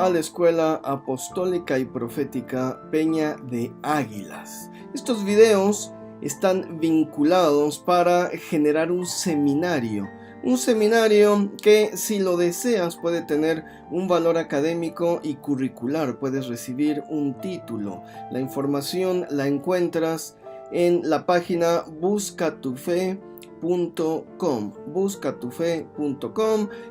a la Escuela Apostólica y Profética Peña de Águilas. Estos videos están vinculados para generar un seminario que, si lo deseas, puede tener un valor académico y curricular. Puedes recibir un título. La información la encuentras en la página buscatufe.com.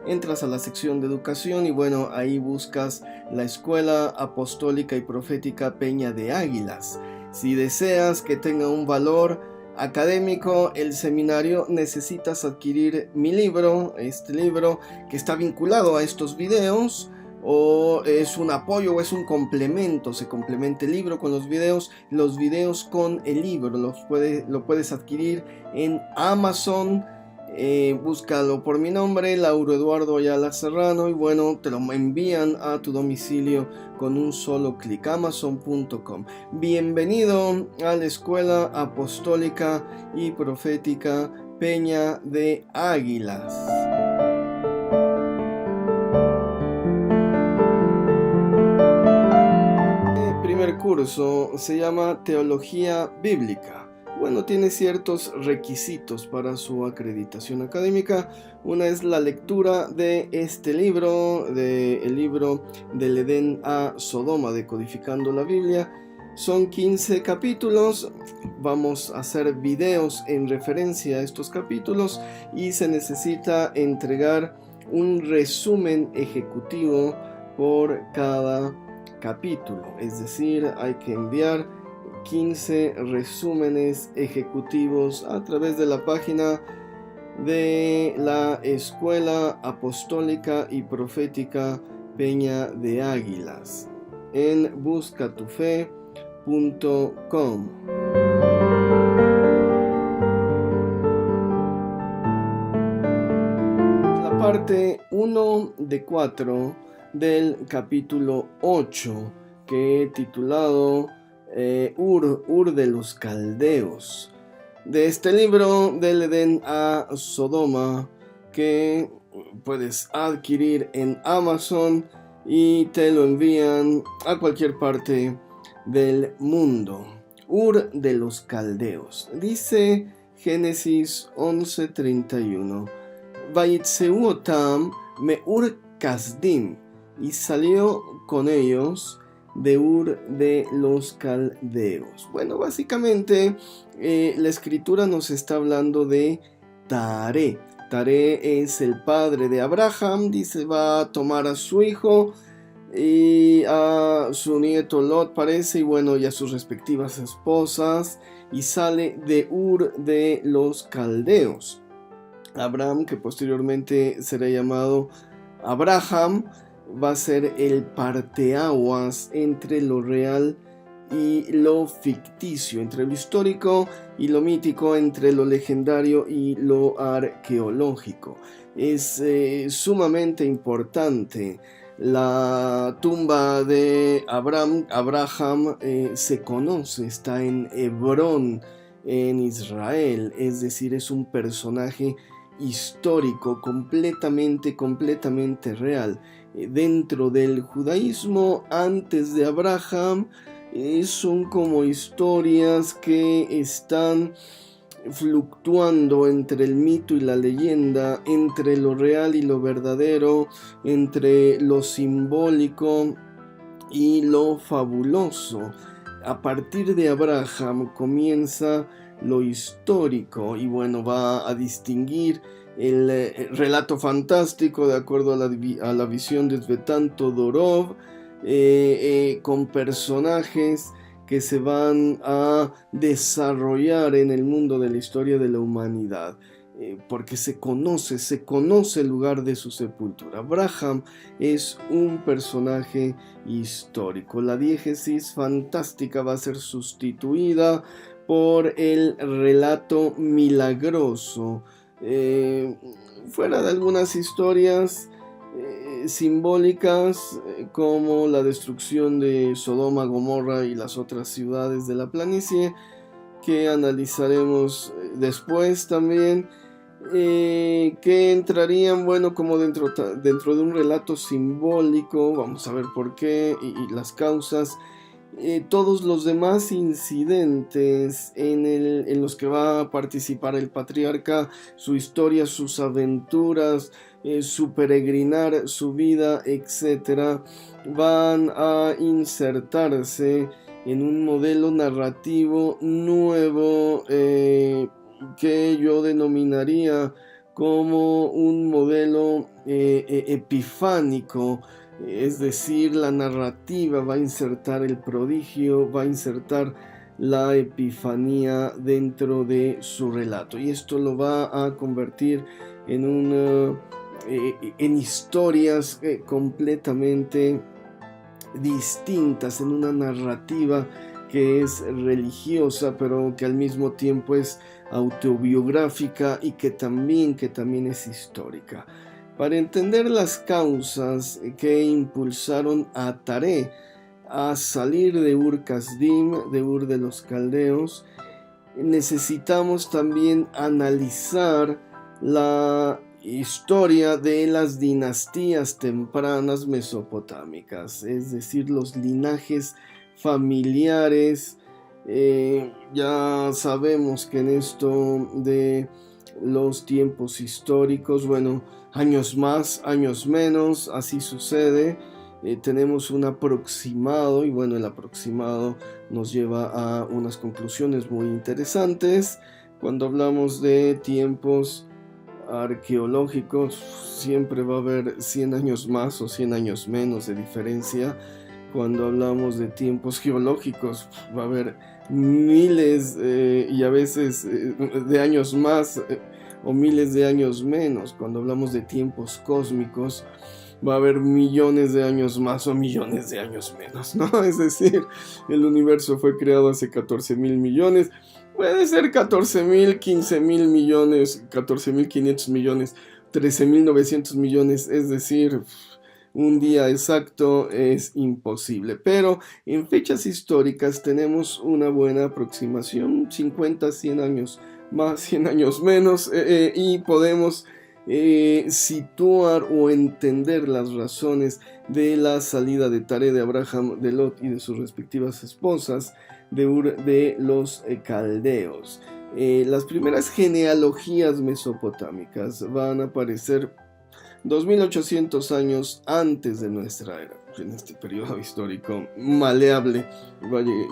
Entras a la sección de educación y bueno, ahí buscas la Escuela Apostólica y Profética Peña de Águilas. Si deseas que tenga un valor académico el seminario, necesitas adquirir mi libro, este libro que está vinculado a estos videos, o es un apoyo o es un complemento. Se complementa el libro con los videos con el libro. Lo puedes adquirir en Amazon. Búscalo por mi nombre, Lauro Eduardo Ayala Serrano, y bueno, te lo envían a tu domicilio con un solo clic. Amazon.com. Bienvenido a la Escuela Apostólica y Profética Peña de Águilas. El primer curso se llama Teología Bíblica. Bueno, tiene ciertos requisitos para su acreditación académica. Una es la lectura de este libro, el libro del Edén a Sodoma, Decodificando la Biblia. Son 15 capítulos. Vamos a hacer videos en referencia a estos capítulos y se necesita entregar un resumen ejecutivo por cada capítulo. Es decir, hay que enviar 15 resúmenes ejecutivos a través de la página de la Escuela Apostólica y Profética Peña de Águilas en buscatufe.com. La parte 1 de 4 del capítulo 8, que he titulado Ur de los Caldeos, de este libro del Edén a Sodoma, que puedes adquirir en Amazon y te lo envían a cualquier parte del mundo. Ur de los Caldeos. Dice Génesis 11:31: Vayitzeu otam me'ur Kasdim, y salió con ellos de Ur de los Caldeos. Bueno, básicamente la escritura nos está hablando de Taré. Taré es el padre de Abraham. Dice, va a tomar a su hijo y a su nieto Lot, parece, y bueno, y a sus respectivas esposas, y sale de Ur de los Caldeos. Abraham, que posteriormente será llamado Abraham, va a ser el parteaguas entre lo real y lo ficticio, entre lo histórico y lo mítico, entre lo legendario y lo arqueológico. Es sumamente importante. La tumba de Abraham se conoce, está en Hebrón, en Israel, es decir, es un personaje histórico completamente real. Dentro del judaísmo, antes de Abraham, son como historias que están fluctuando entre el mito y la leyenda, entre lo real y lo verdadero, entre lo simbólico y lo fabuloso. A partir de Abraham comienza lo histórico y bueno, va a distinguir el relato fantástico de acuerdo a la visión de Svetan Todorov, con personajes que se van a desarrollar en el mundo de la historia de la humanidad, porque se conoce el lugar de su sepultura. Abraham es un personaje histórico. La diégesis fantástica va a ser sustituida por el relato milagroso, fuera de algunas historias simbólicas, como la destrucción de Sodoma, Gomorra y las otras ciudades de la planicie, que analizaremos después también. que entrarían, bueno, como dentro de un relato simbólico. Vamos a ver por qué y las causas. Todos los demás incidentes en los que va a participar el patriarca, su historia, sus aventuras, su peregrinar, su vida, etcétera, van a insertarse en un modelo narrativo nuevo, que yo denominaría como un modelo epifánico. Es decir, la narrativa va a insertar el prodigio, va a insertar la epifanía dentro de su relato, y esto lo va a convertir en historias completamente distintas, en una narrativa que es religiosa, pero que al mismo tiempo es autobiográfica y que también es histórica. Para entender las causas que impulsaron a Taré a salir de Ur Kasdim, de Ur de los Caldeos, necesitamos también analizar la historia de las dinastías tempranas mesopotámicas, es decir, los linajes familiares. Ya sabemos que en esto de los tiempos históricos, bueno, años más, años menos, así sucede. Tenemos un aproximado, y bueno, el aproximado nos lleva a unas conclusiones muy interesantes. Cuando hablamos de tiempos arqueológicos, siempre va a haber 100 años más o 100 años menos de diferencia. Cuando hablamos de tiempos geológicos, va a haber miles y a veces de años más o miles de años menos. Cuando hablamos de tiempos cósmicos, va a haber millones de años más o millones de años menos, ¿no? Es decir, el universo fue creado hace 14,000 millones, puede ser 14,000, 15,000 millones, 14,500 millones, 13,900 millones, es decir, un día exacto es imposible, pero en fechas históricas tenemos una buena aproximación, 50, 100 años más, 100 años menos, y podemos situar o entender las razones de la salida de Taré, de Abraham, de Lot y de sus respectivas esposas de Ur de los Caldeos. Las primeras genealogías mesopotámicas van a aparecer 2800 años antes de nuestra era. En este periodo histórico maleable,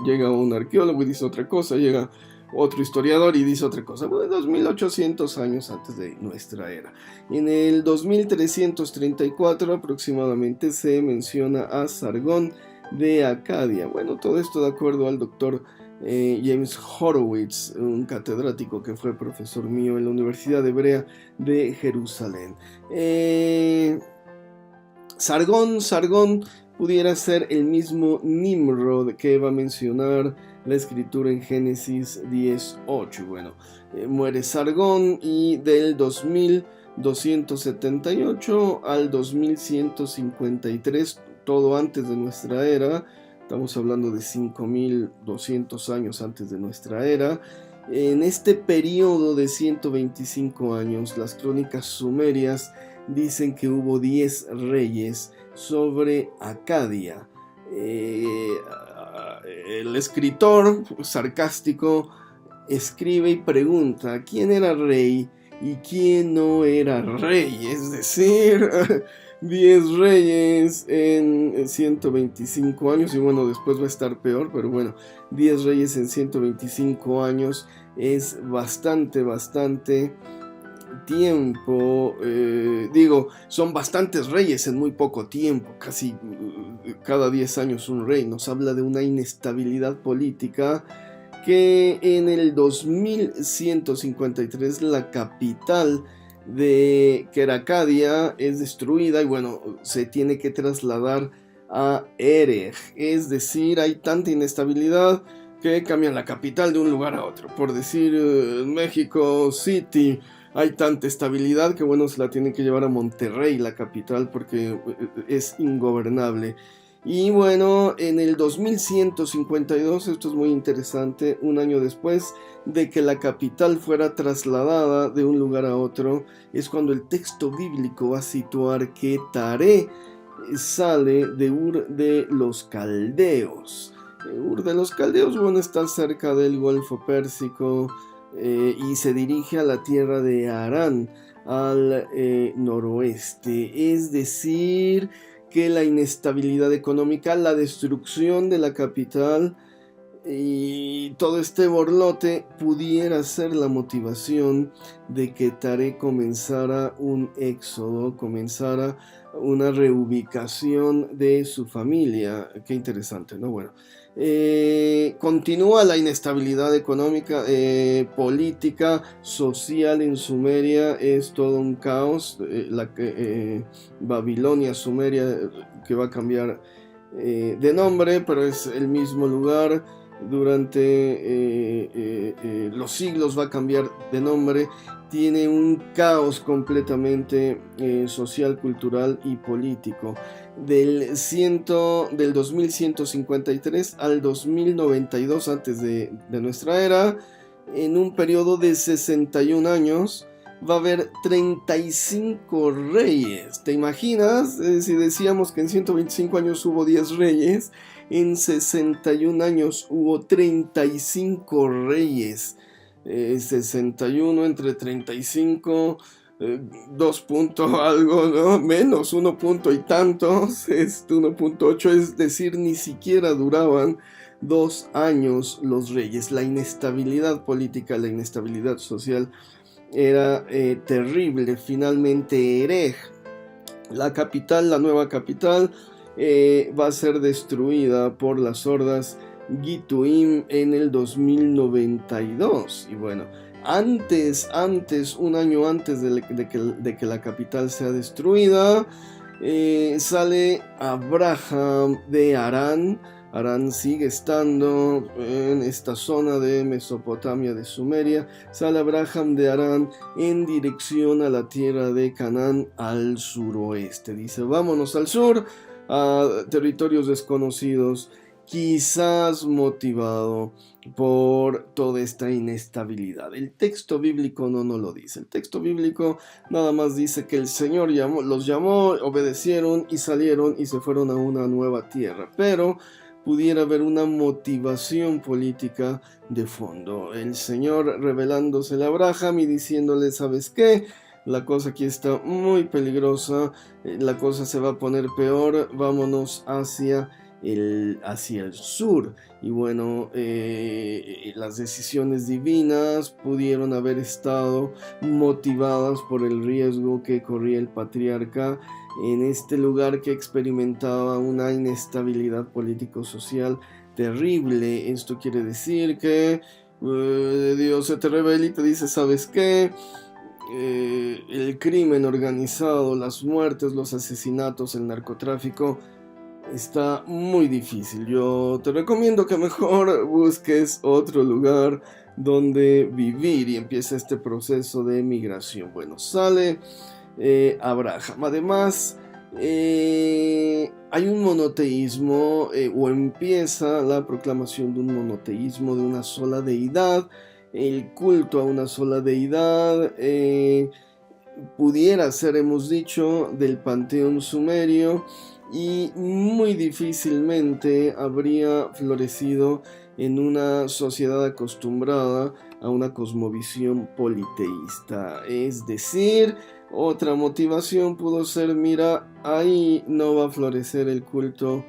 llega un arqueólogo y dice otra cosa, llega otro historiador y dice otra cosa. Bueno, 2800 años antes de nuestra era. En el 2334 aproximadamente se menciona a Sargón de Acadia. Bueno, todo esto de acuerdo al doctor James Horowitz, un catedrático que fue profesor mío en la Universidad Hebrea de Jerusalén. Sargón pudiera ser el mismo Nimrod que va a mencionar la escritura en Génesis 10:8. Bueno, muere Sargón y del 2278 al 2153, todo antes de nuestra era, estamos hablando de 5200 años antes de nuestra era. En este periodo de 125 años, las crónicas sumerias dicen que hubo 10 reyes sobre Acadia. El escritor sarcástico escribe y pregunta quién era rey y quién no era rey, es decir, 10 reyes en 125 años, y bueno, después va a estar peor, pero bueno, 10 reyes en 125 años es bastante tiempo. Son bastantes reyes en muy poco tiempo, casi cada 10 años un rey. Nos habla de una inestabilidad política que en el 2153 la capital de Acadia es destruida y bueno, se tiene que trasladar a Erech. Es decir, hay tanta inestabilidad que cambian la capital de un lugar a otro. Por decir, México City, hay tanta estabilidad que bueno, se la tienen que llevar a Monterrey, la capital, porque es ingobernable. Y bueno, en el 2152, esto es muy interesante, un año después de que la capital fuera trasladada de un lugar a otro, es cuando el texto bíblico va a situar que Taré sale de Ur de los Caldeos. Ur de los Caldeos, bueno, está cerca del Golfo Pérsico y se dirige a la tierra de Harán, al noroeste. Es decir, que la inestabilidad económica, la destrucción de la capital y todo este borlote pudiera ser la motivación de que Taré comenzara un éxodo, comenzara una reubicación de su familia. Qué interesante, ¿no? Bueno, continúa la inestabilidad económica, política, social en Sumeria, es todo un caos. Babilonia, Sumeria, que va a cambiar de nombre, pero es el mismo lugar. Durante los siglos va a cambiar de nombre. Tiene un caos completamente social, cultural y político. Del 2153 al 2092 antes de nuestra era, en un periodo de 61 años, va a haber 35 reyes. ¿Te imaginas? Si decíamos que en 125 años hubo 10 reyes, en 61 años hubo 35 reyes. 61 entre 35, 2 punto algo, ¿no? Menos 1 punto y tantos, 1.8, es decir, ni siquiera duraban 2 años los reyes. La inestabilidad política, la inestabilidad social era terrible. Finalmente Erej, la capital, la nueva capital, va a ser destruida por las hordas Gituim en el 2092. Y bueno, un año antes de que la capital sea destruida, sale Abraham de Harán. Harán sigue estando en esta zona de Mesopotamia, de Sumeria. Sale Abraham de Harán en dirección a la tierra de Canaán al suroeste. Dice, vámonos al sur, a territorios desconocidos, quizás motivado por toda esta inestabilidad. El texto bíblico no lo dice. El texto bíblico nada más dice que el Señor los llamó, obedecieron y salieron y se fueron a una nueva tierra. Pero pudiera haber una motivación política de fondo. El Señor revelándose a Abraham y diciéndole, ¿sabes qué? La cosa aquí está muy peligrosa, la cosa se va a poner peor, vámonos hacia el sur. Y bueno, las decisiones divinas pudieron haber estado motivadas por el riesgo que corría el patriarca en este lugar que experimentaba una inestabilidad político-social terrible. Esto quiere decir que Dios se te revela y te dice, ¿sabes qué? El crimen organizado, las muertes, los asesinatos, el narcotráfico está muy difícil. Yo te recomiendo que mejor busques otro lugar donde vivir y empieza este proceso de migración. Bueno, sale Abraham. Además, hay un monoteísmo, o empieza la proclamación de un monoteísmo, de una sola deidad, el culto a una sola deidad. Pudiera ser, hemos dicho, del panteón sumerio, y muy difícilmente habría florecido en una sociedad acostumbrada a una cosmovisión politeísta. Es decir, otra motivación pudo ser, mira, ahí no va a florecer el culto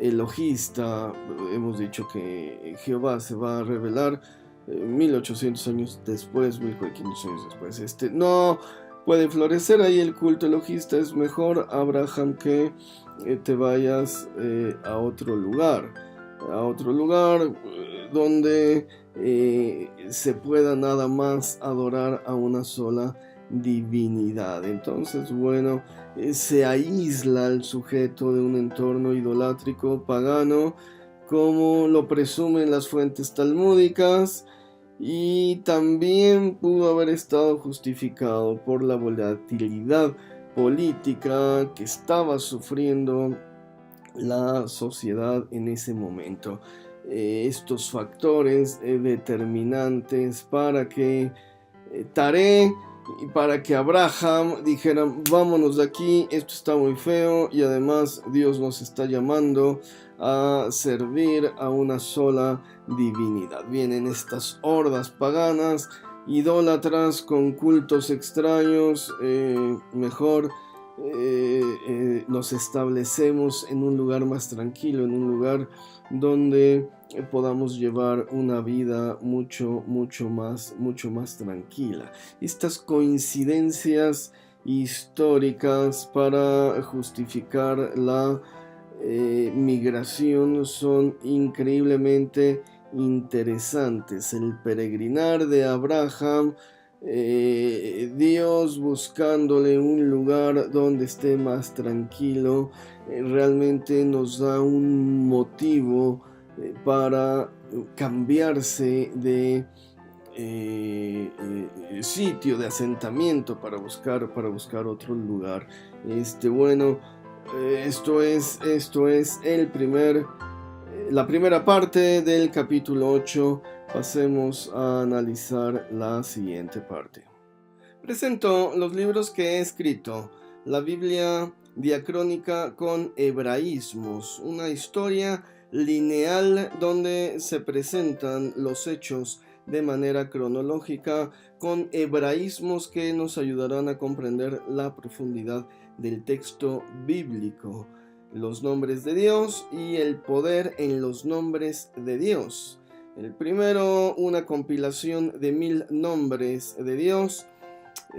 elogista. Hemos dicho que Jehová se va a revelar 1800 años después, 1500 años después. No puede florecer ahí el culto elogista. Es mejor, Abraham, que te vayas a otro lugar donde se pueda nada más adorar a una sola divinidad. Entonces, bueno, se aísla al sujeto de un entorno idolátrico pagano, como lo presumen las fuentes talmúdicas, y también pudo haber estado justificado por la volatilidad política que estaba sufriendo la sociedad en ese momento. Estos factores determinantes para que Taré y para que Abraham dijeran: vámonos de aquí, esto está muy feo, y además Dios nos está llamando a servir a una sola divinidad. Vienen estas hordas paganas, idólatras, con cultos extraños. Mejor nos establecemos en un lugar más tranquilo, en un lugar donde podamos llevar una vida mucho más tranquila. Estas coincidencias históricas para justificar la migración son increíblemente interesantes. El peregrinar de Abraham, Dios buscándole un lugar donde esté más tranquilo, realmente nos da un motivo para cambiarse de sitio de asentamiento, para buscar otro lugar. Esto es la primera parte del capítulo 8. Pasemos a analizar la siguiente parte. Presento los libros que he escrito: la Biblia diacrónica con hebraísmos, una historia lineal donde se presentan los hechos de manera cronológica, con hebraísmos que nos ayudarán a comprender la profundidad del texto bíblico, los nombres de Dios y el poder en los nombres de Dios. El primero, una compilación de 1000 nombres de Dios,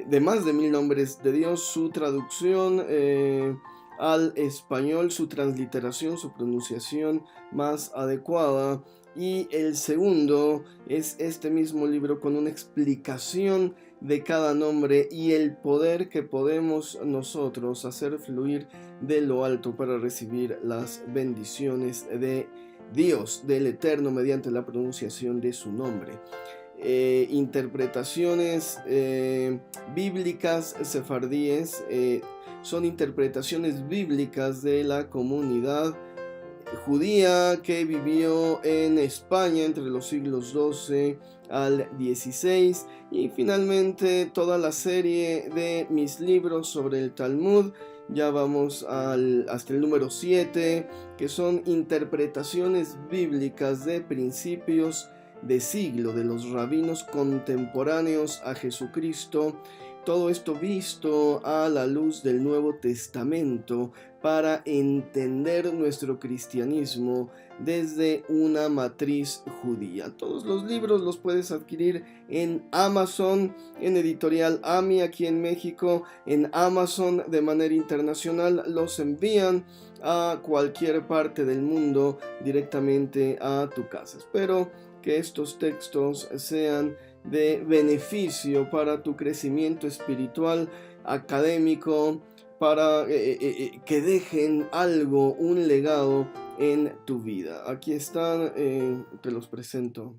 de más de 1000 nombres de Dios, su traducción al español, su transliteración, su pronunciación más adecuada. Y el segundo es este mismo libro con una explicación de cada nombre y el poder que podemos nosotros hacer fluir de lo alto para recibir las bendiciones de Dios, del Eterno, mediante la pronunciación de su nombre. Interpretaciones bíblicas sefardíes, son interpretaciones bíblicas de la comunidad judía que vivió en España entre los siglos XII al XVI, y finalmente toda la serie de mis libros sobre el Talmud. Ya vamos hasta el número 7, que son interpretaciones bíblicas de principios de siglo de los rabinos contemporáneos a Jesucristo. Todo esto visto a la luz del Nuevo Testamento para entender nuestro cristianismo desde una matriz judía. Todos los libros los puedes adquirir en Amazon, en Editorial AMI aquí en México, en Amazon de manera internacional. Los envían a cualquier parte del mundo directamente a tu casa. Espero que estos textos sean de beneficio para tu crecimiento espiritual, académico, para que dejen algo, un legado en tu vida. Aquí están, te los presento.